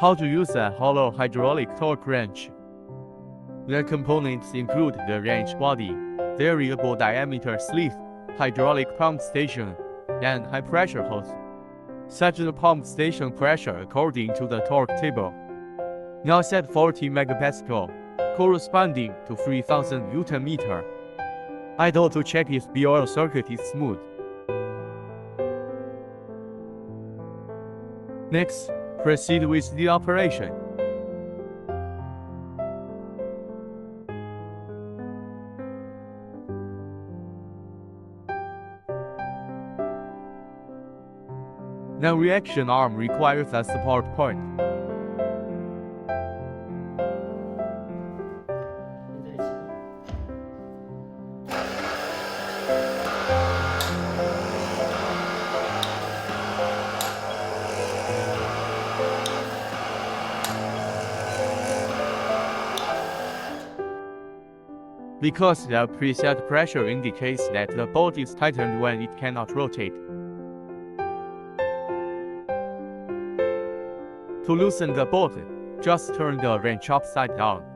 How to use a hollow hydraulic torque wrench. The components include the wrench body, variable diameter sleeve, hydraulic pump station, and high-pressure hose. Set the pump station pressure according to the torque table. Now set 40 megapascal, corresponding to 3000 Newton-meter. Idle to check if the oil circuit is smooth. Next, proceed with the operation. The reaction arm requires a support point. Because the preset pressure indicates that the bolt is tightened when it cannot rotate. To loosen the bolt, just turn the wrench upside down.